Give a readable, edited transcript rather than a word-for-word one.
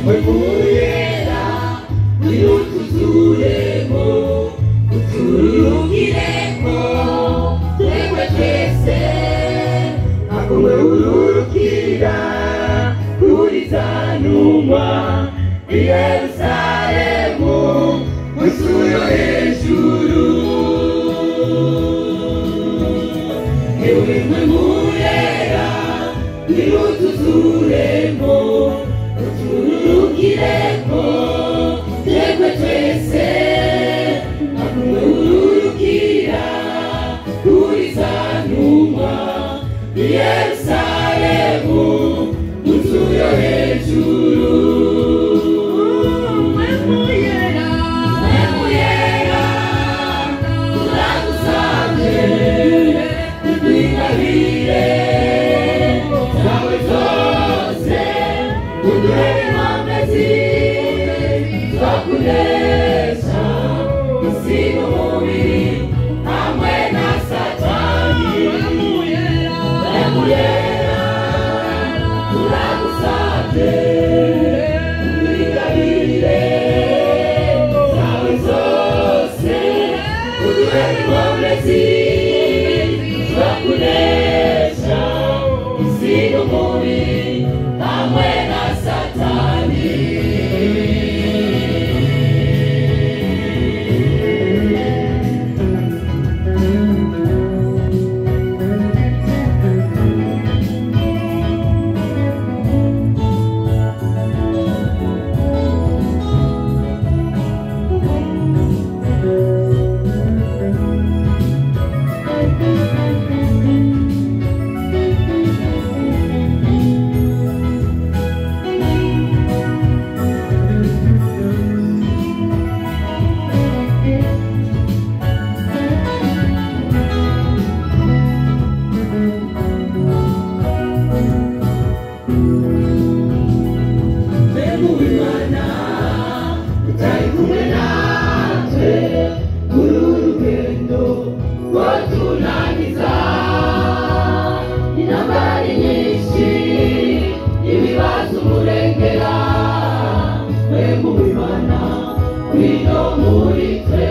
wemuyera wirutuzuremo uturugireko twebwe twese akomwe ururukira kuri za numa i Yerusalemu musuyo hejuru ewe mwemuyera wirutuzuremo uturugireko twebwe twese akumwe ururukira kuri za numa i Yerusalemu musuyo hejuru mwemuyera turagusabye udwingabire zawe zose uduhe inkomezi zo kunesha isi n'umubiri hamwe na Satani mwemuyera turagusabye udwingabire zawe zose uduhe inkomezi zo kunesha isi n'umubiri hamwe na Satani we mu Imana wino muri twe